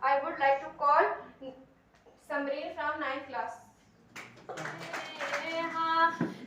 I would like to call Samreen from 9th class.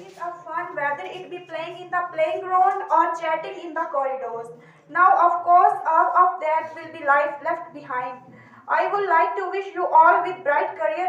It's a fun whether it be playing in the playground or chatting in the corridors. Now, of course, all of that will be life left behind. I would like to wish you all with bright career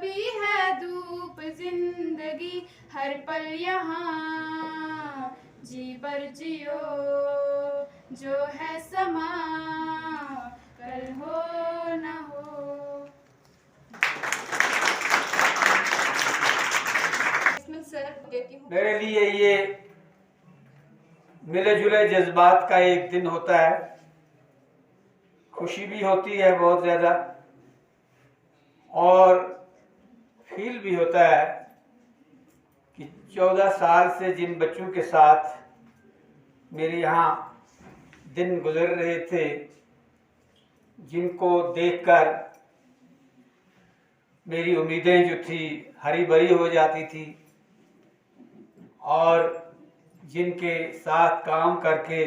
कभी है धूप जिंदगी हर पल यहाँ जी भर जियो जो है समा कल हो न हो। इसमें सर देती हूँ। मेरे लिए ये मिले जुले जज्बात का एक दिन होता है। खुशी भी होती है बहुत ज़्यादा और फील भी होता है कि 14 साल से जिन बच्चों के साथ मेरे यहाँ दिन गुजर रहे थे, जिनको देखकर मेरी उम्मीदें जो थी हरी भरी हो जाती थी और जिनके साथ काम करके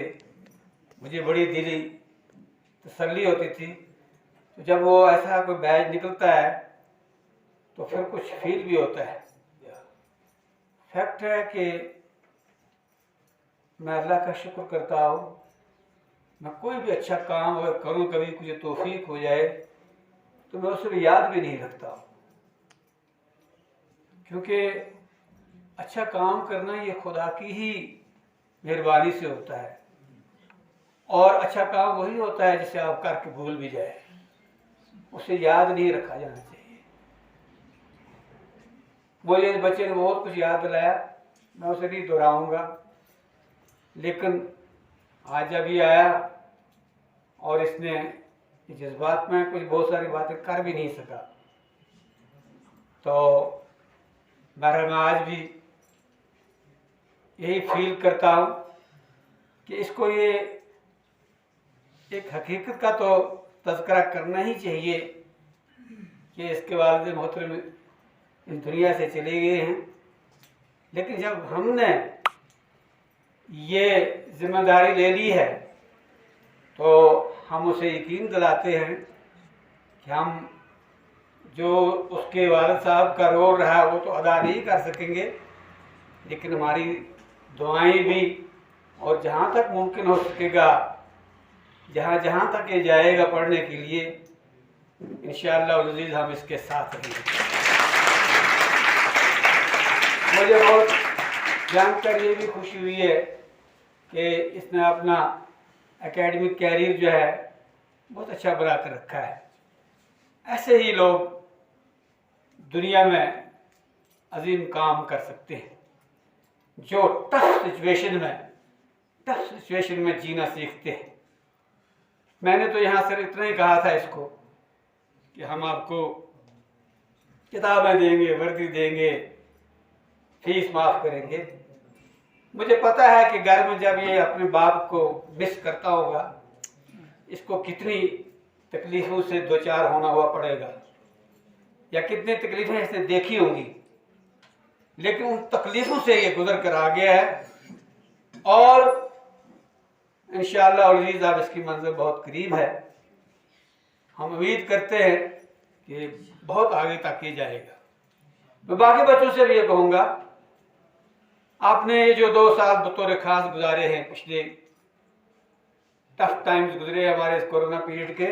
मुझे बड़ी दिली तसल्ली होती थी, तो जब वो ऐसा कोई बैच निकलता है तो फिर कुछ फील भी होता है। फैक्ट है कि मैं अल्लाह का शुक्र करता हूँ, मैं कोई भी अच्छा काम अगर करूँ, कभी मुझे तौफीक हो जाए तो मैं उसे याद भी नहीं रखता, क्योंकि अच्छा काम करना ये खुदा की ही मेहरबानी से होता है और अच्छा काम वही होता है जिसे आप करके भूल भी जाए, उसे याद नहीं रखा जाना चाहिए। मुझे इस बच्चे ने बहुत कुछ याद दिलाया, मैं उसे नहीं दोहराऊंगा, लेकिन आज जब ये आया और इसने जज्बात में कुछ बहुत सारी बातें कर भी नहीं सका, तो मैं आज भी यही फील करता हूँ कि इसको ये एक हकीकत का तो तज़किरा करना ही चाहिए कि इसके वालिद मोहतरम इस दुनिया से चले गए हैं, लेकिन जब हमने ये जिम्मेदारी ले ली है तो हम उसे यकीन दिलाते हैं कि हम जो उसके वालिद साहब का रोल रहा है वो तो अदा नहीं कर सकेंगे, लेकिन हमारी दुआएं भी और जहाँ तक मुमकिन हो सकेगा, जहाँ जहाँ तक ये जाएगा पढ़ने के लिए, इंशाअल्लाह अज़ीज़ हम इसके साथ रहेंगे। मुझे बहुत जानकर ये भी खुशी हुई है कि इसने अपना एकेडमिक कैरियर जो है बहुत अच्छा बना कर रखा है। ऐसे ही लोग दुनिया में अजीम काम कर सकते हैं, जो टफ सिचुएशन में जीना सीखते हैं। मैंने तो यहाँ सिर्फ इतना ही कहा था इसको कि हम आपको किताबें देंगे, वर्दी देंगे, फीस माफ़ करेंगे। मुझे पता है कि घर में जब ये अपने बाप को मिस करता होगा, इसको कितनी तकलीफ़ों से दो चार होना हुआ पड़ेगा या कितनी तकलीफ़ें इसने देखी होंगी, लेकिन उन तकलीफ़ों से ये गुजर कर आ गया है और इंशाअल्लाह अज़ीज़ अब इसकी मंजिल बहुत करीब है। हम उम्मीद करते हैं कि बहुत आगे तक ये जाएगा। मैं बाकी बच्चों से भी ये कहूँगा, आपने ये जो 2 साल बतौर ख़ास गुजारे हैं, पिछले टफ टाइम्स गुजरे हमारे इस कोरोना पीरियड के,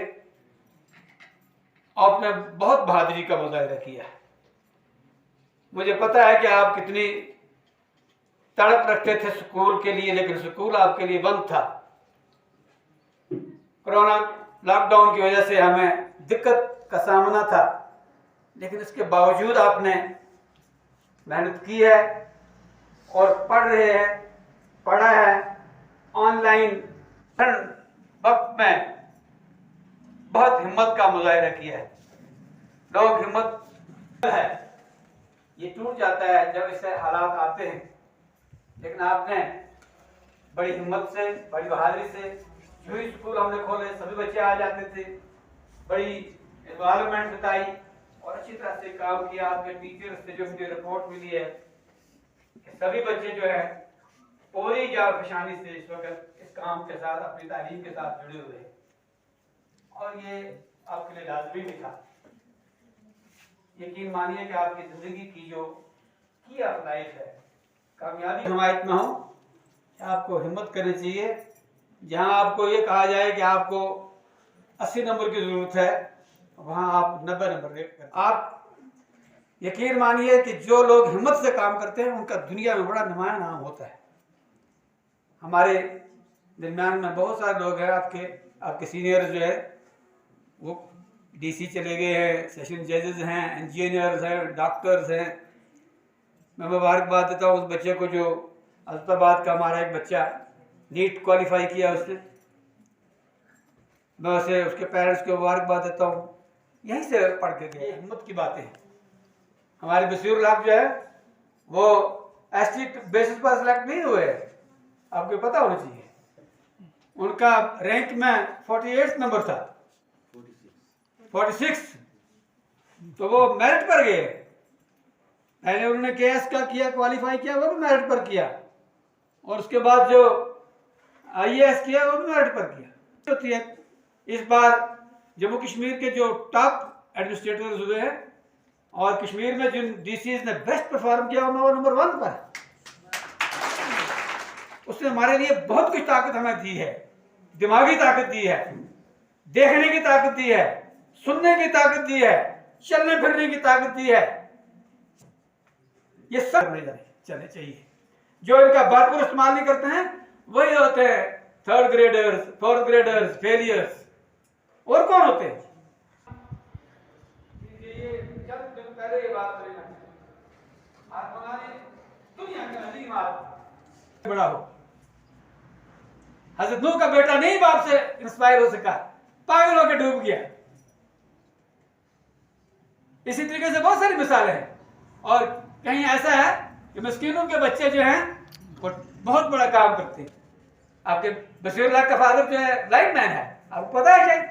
आपने बहुत बहादुरी का मुजाहिरा किया है। मुझे पता है कि आप कितनी तड़प रखते थे स्कूल के लिए, लेकिन स्कूल आपके लिए बंद था। कोरोना लॉकडाउन की वजह से हमें दिक्कत का सामना था, लेकिन इसके बावजूद आपने मेहनत की है और पढ़ रहे हैं, पढ़ा है। ऑनलाइन वक्त में बहुत हिम्मत का मुजाहिरा किया है। लोग हिम्मत है ये टूट जाता है जब ऐसे हालात आते हैं, लेकिन आपने बड़ी हिम्मत से, बड़ी बहादुरी से, जो ही स्कूल हमने खोले सभी बच्चे आ जाते थे, बड़ी एनवायरनमेंट बताई और अच्छी तरह से काम किया। आपके टीचर से जो मुझे रिपोर्ट मिली है कि सभी बच्चे जो है पूरी जागफशानी से इस वक्त इस काम के साथ, अपनी तालीम के साथ जुड़े हुए हैं और ये आपके लिए लाजमी भी था। यकीन मानिए कि आपकी ज़िंदगी की जो की ऑफ लाइफ है, कामयाबी हिमायत में हो, आपको हिम्मत करनी चाहिए। जहां आपको ये कहा जाए कि आपको 80 नंबर की ज़रूरत है, वहां आप 90 नंबर रेट करें। आप यकीन मानिए कि जो लोग हिम्मत से काम करते हैं उनका दुनिया में बड़ा नुमाया नाम होता है। हमारे दरम्यान में बहुत सारे लोग हैं, आपके सीनियर जो है वो डीसी चले गए हैं, सेशन जजेस हैं, इंजीनियर्स हैं, डॉक्टर्स हैं। मैं मुबारकबाद देता हूँ उस बच्चे को जो अहमदाबाद का हमारा एक बच्चा नीट क्वालिफाई किया उसने। मैं उसे उसके पेरेंट्स को मुबारकबाद देता हूँ, यहीं से पढ़ के गए। हिम्मत की बातें हैं। हमारे बशीरुल हक जो है वो एसटी बेसिस पर सेलेक्ट नहीं हुए, आपको पता होना चाहिए। उनका रैंक में 48 नंबर था, 46, तो वो मेरिट पर गए। पहले उन्होंने केएस का किया, क्वालिफाई किया, वो भी मेरिट पर किया, और उसके बाद जो आईएएस किया वो भी मेरिट पर किया। होती है इस बार जम्मू कश्मीर के जो टॉप एडमिनिस्ट्रेटर्स हुए हैं और कश्मीर में जिन डीसीज ने बेस्ट परफॉर्म किया वो नंबर 1 पर है। उसने हमारे लिए बहुत कुछ ताकत हमें दी है, दिमागी ताकत दी है, देखने की ताकत दी है, सुनने की ताकत दी है, चलने फिरने की ताकत दी है। ये सब नहीं चलने चाहिए। जो इनका भरपूर इस्तेमाल नहीं करते हैं वही होते हैं 3rd graders, 4th graders, failures. और कौन होते हैं? पहले ये बात करें, दुनिया का अजीम आदमी बड़ा हो। हजरत नूह का बेटा नहीं बाप से इंस्पायर हो सका, पागल होकर डूब गया। इसी तरीके से बहुत सारी मिसालें हैं। और कहीं ऐसा है कि मिस्कीनों के बच्चे जो हैं वो बहुत बड़ा काम करते हैं। आपके बशीरुल हक का फादर जो है लाइनमैन है, आपको पता है शायद,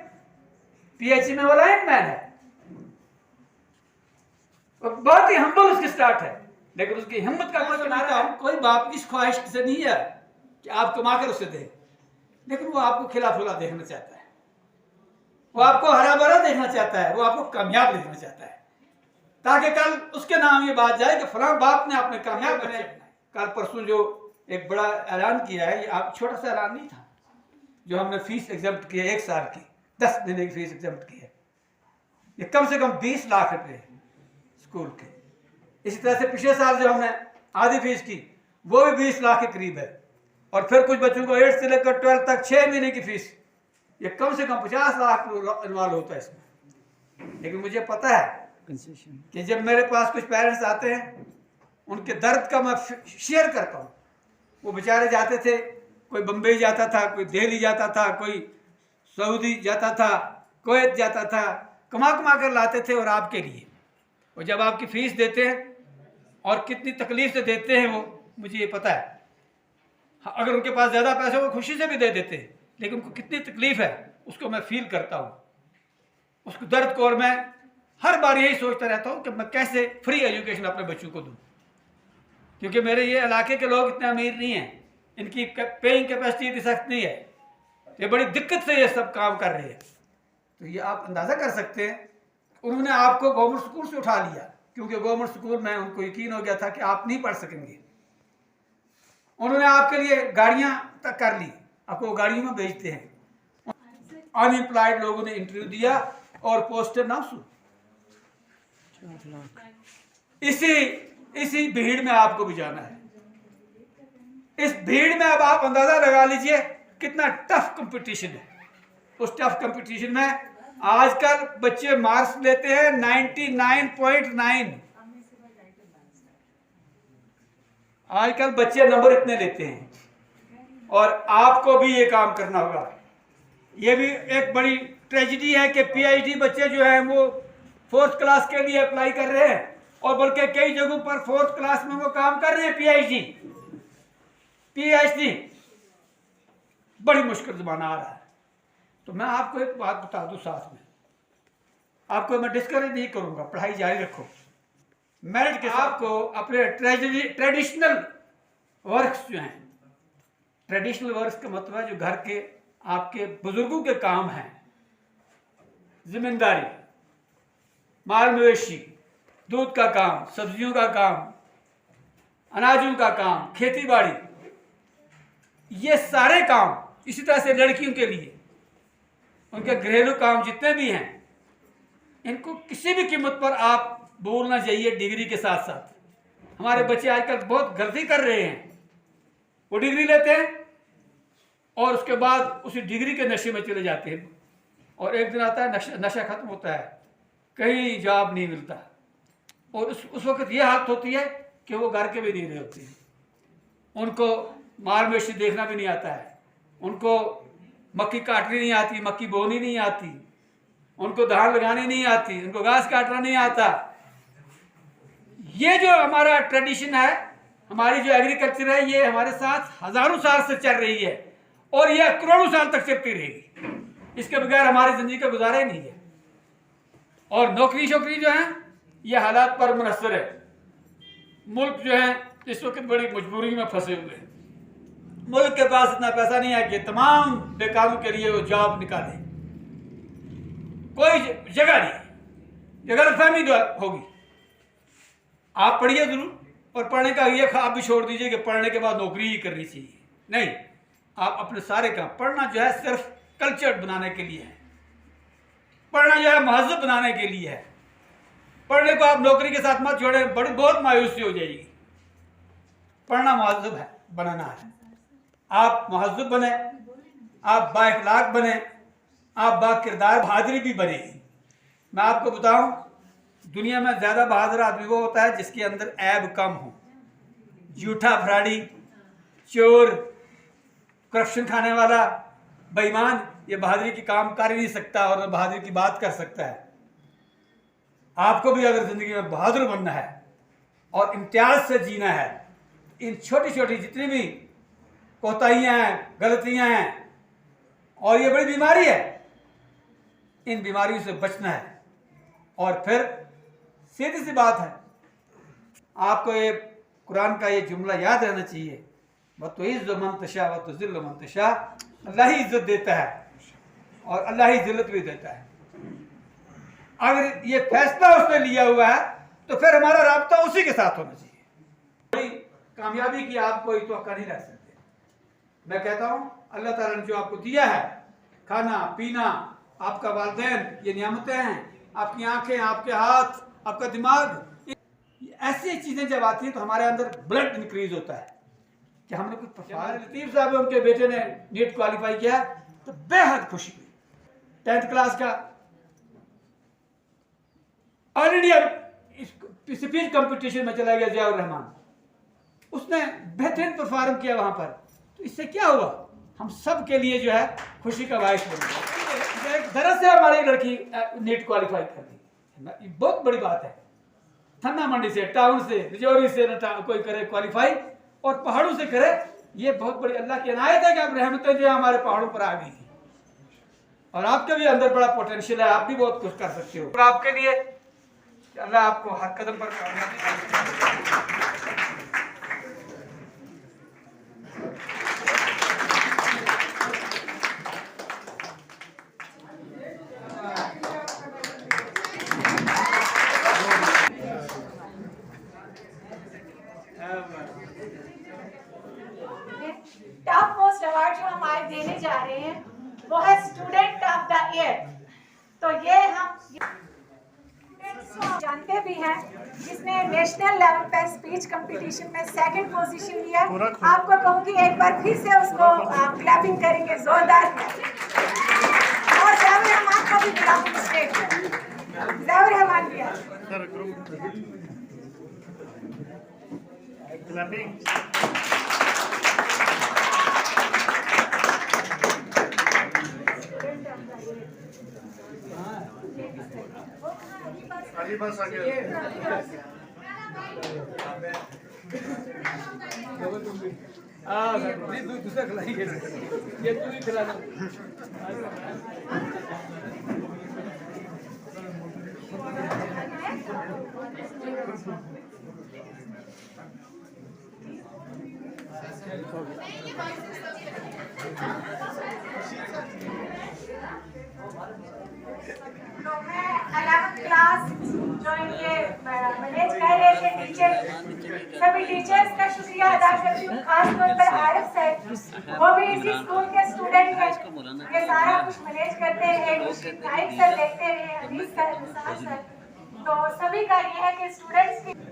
पीएचई में वो लाइनमैन है। बहुत ही हम्बल उसकी स्टार्ट है, लेकिन उसकी हिम्मत का कोई नारा, कोई बाप इस ख्वाहिश से नहीं है कि आप कमा कर उसे दे, लेकिन वो आपको खिला फुला देखना चाहता है, वो आपको हरा भरा देखना चाहता है, वो आपको कामयाब देखना चाहता है, ताकि कल उसके नाम ये बात जाए कि फलां बाप ने आपने कामयाब बने। कल परसों जो एक बड़ा ऐलान किया है, ये आप छोटा सा ऐलान नहीं था, जो हमने फीस एग्जम्प्ट की है 1 साल की, 10 महीने की फीस एग्जम्प्ट की है। ये कम से कम 20 लाख रुपए स्कूल के। इसी तरह से पिछले साल जो हमने आधी फीस की वो भी 20 लाख के करीब है। और फिर कुछ बच्चों को 8 से लेकर 12 तक 6 महीने की फीस, ये कम से कम 50 लाख इन्वॉल्व होता है इसमें। लेकिन मुझे पता है कि जब मेरे पास कुछ पेरेंट्स आते हैं, उनके दर्द का मैं शेयर करता हूँ। वो बेचारे जाते थे, कोई बम्बई जाता था, कोई दिल्ली जाता था, कोई सऊदी जाता था, कुवैत जाता था, कमा कमा कर लाते थे और आपके लिए। और जब आपकी फीस देते हैं और कितनी तकलीफ से देते हैं वो मुझे ये पता है। अगर उनके पास ज़्यादा पैसे वो खुशी से भी दे देते हैं, लेकिन उनको कितनी तकलीफ है उसको मैं फील करता हूँ, उसको दर्द को। और मैं हर बार यही सोचता रहता हूँ कि मैं कैसे फ्री एजुकेशन अपने बच्चों को दूँ, क्योंकि मेरे ये इलाके के लोग इतने अमीर नहीं हैं, इनकी पेइंग कैपेसिटी इतनी सख्त नहीं है, ये बड़ी दिक्कत से ये सब काम कर रहे हैं। तो ये आप अंदाज़ा कर सकते हैं, उन्होंने आपको गवर्नमेंट स्कूल से उठा लिया, क्योंकि गवर्नमेंट स्कूल में उनको यकीन हो गया था कि आप नहीं पढ़ सकेंगे। उन्होंने आपके लिए गाड़ियां तक कर ली, आपको गाड़ियों में भेजते हैं। अनएम्प्लॉयड लोगों ने इंटरव्यू दिया और पोस्टर 900। इसी भीड़ में आपको भी जाना है। इस भीड़ में अब आप अंदाजा लगा लीजिए कितना टफ कंपटीशन है। उस टफ कंपटीशन में आजकल बच्चे मार्क्स लेते हैं 99.9। आजकल बच्चे नंबर इतने लेते हैं, और आपको भी ये काम करना होगा। ये भी एक बड़ी ट्रेजेडी है कि पीएचडी बच्चे जो हैं वो 4th क्लास के लिए अप्लाई कर रहे हैं, और बल्कि कई जगहों पर 4th क्लास में वो काम कर रहे हैं पीएचडी। बड़ी मुश्किल ज़माना आ रहा है। तो मैं आपको एक बात बता दूं, साथ में आपको मैं डिस्करेज नहीं करूंगा, पढ़ाई जारी रखो। मेरिट के आपको अपने ट्रेडिशनल वर्क्स जो हैं, ट्रेडिशनल वर्क्स का मतलब है जो घर के आपके बुजुर्गों के काम हैं, जिम्मेदारी, माल मवेशी, दूध का काम, सब्जियों का काम, अनाजों का काम, खेती बाड़ी, ये सारे काम। इसी तरह से लड़कियों के लिए उनके घरेलू काम जितने भी हैं, इनको किसी भी कीमत पर आप बोलना चाहिए डिग्री के साथ साथ। हमारे बच्चे आजकल बहुत गलती कर रहे हैं, वो डिग्री लेते हैं और उसके बाद उसी डिग्री के नशे में चले जाते हैं, और एक दिन आता है नशा खत्म होता है, कहीं जॉब नहीं मिलता, और उस वक्त ये हालत होती है कि वो घर के भी नहीं रहे होते हैं, उनको माल मवेशी देखना भी नहीं आता है, उनको मक्की काटनी नहीं आती, मक्की बोनी नहीं आती, उनको धान लगानी नहीं आती, उनको घास काटना नहीं आता। ये जो हमारा ट्रेडिशन है, हमारी जो एग्रीकल्चर है, ये हमारे साथ हजारों साल से चल रही है और ये करोड़ों साल तक चलती रहेगी। इसके बगैर हमारी जिंदगी का गुजारा ही नहीं है। और नौकरी शोकरी जो है ये हालात पर मुनहसर है। मुल्क जो है इस वक्त बड़ी मजबूरी में फंसे हुए हैं। मुल्क के पास इतना पैसा नहीं है कि तमाम बेकारों के लिए वो जॉब निकाले, कोई जगह नहीं, ये गलतफहमी होगी। आप पढ़िए जरूर, और पढ़ने का ये ख्वाब भी छोड़ दीजिए कि पढ़ने के बाद नौकरी ही करनी चाहिए, नहीं। आप अपने सारे काम, पढ़ना जो है सिर्फ कल्चर बनाने के लिए है, पढ़ना जो है महज़ब बनाने के लिए है। पढ़ने को आप नौकरी के साथ मत जोड़ें, बड़ी बहुत मायूसी हो जाएगी। पढ़ना महज़ब है, बनाना है। आप महज़ब बने, आप बाइखलाक बने, आप बाकिरदार बहादुरी भी बने। मैं आपको बताऊं, दुनिया में ज़्यादा बहादुर आदमी वो होता है जिसके अंदर ऐब कम हो। झूठा फराडी, चोर, करप्शन खाने वाला, बेईमान, ये बहादुरी की काम कर ही नहीं सकता और बहादुरी की बात कर सकता है। आपको भी अगर ज़िंदगी में बहादुर बनना है और इम्तियाज़ से जीना है, इन छोटी छोटी जितनी भी कोताहियाँ हैं, गलतियाँ हैं, और ये बड़ी बीमारी है, इन बीमारियों से बचना है। और फिर सीधी सी बात है, आपको ये कुरान का ये जुमला याद रहना चाहिए, वतुइज़्ज़ु मन तशा वतुज़िल्लु मन तशा। अल्लाह ही इज्जत देता है और अल्लाह ही जिल्लत भी देता है। अगर ये फैसला उसने लिया हुआ है तो फिर हमारा राब्ता उसी के साथ होना चाहिए। कोई कामयाबी की आप कोई तवक्का नहीं रख सकते। मैं कहता हूँ अल्लाह ताला ने जो आपको दिया है, खाना पीना, आपका वालिदैन, ये नियामतें हैं, आपकी आंखें, आपके हाथ, आपका दिमाग, ऐसी चीज़ें जब आती हैं तो हमारे अंदर ब्लड इंक्रीज होता है कि हमने कुछ। लतीफ़ साहब उनके बेटे ने नीट क्वालिफाई किया तो बेहद खुशी हुई। 10th क्लास का ऑल इंडिया स्पीच कंपटीशन में चला गया ज़ियाउर रहमान, उसने बेहतरीन परफॉर्म किया वहाँ पर। तो इससे क्या हुआ, हम सब के लिए जो है खुशी का बायस बन गया। एक तरह से हमारी लड़की नीट क्वालिफाई कर दी, बहुत बड़ी बात है। थन्ना मंडी से, टाउन से, रजौरी से कोई करे क्वालिफाई और पहाड़ों से करे, ये बहुत बड़ी अल्लाह की इनायत है कि अब रहमतें जो है हमारे पहाड़ों पर आ गई। और आपके भी अंदर बड़ा पोटेंशियल है, आप भी बहुत कुछ कर सकते हो। और आपके लिए अल्लाह आपको हर कदम पर कामयाबी। टॉप मोस्ट अवार्ड जो हम आज देने जा रहे हैं वो है स्टूडेंट ऑफ द ईयर। तो ये हम जानते भी हैं, जिसने नेशनल लेवल पे स्पीच कंपटीशन में 2nd पोजीशन लिया। आपको कहूँगी एक बार फिर से उसको क्लैपिंग करेंगे जोरदार। और ज़ाविर रहमान का भी बुलाऊंगी स्टेज पर। ज़ाविर रहमान भी दूसरा खिलाएंगे, ये तू ही खिला दो। तो मैं 11th क्लास जो इनके मैनेज कर रहे थे टीचर, सभी टीचर्स का शुक्रिया अदा करती हूँ। खास तौर पर आरिफ सर, वो भी इसी स्कूल के स्टूडेंट हैं, ये सारा कुछ मैनेज करते हैं। नाइक सर देखते रहे, हनीफ सर, निसार सर, तो सभी का ये है कि स्टूडेंट्स की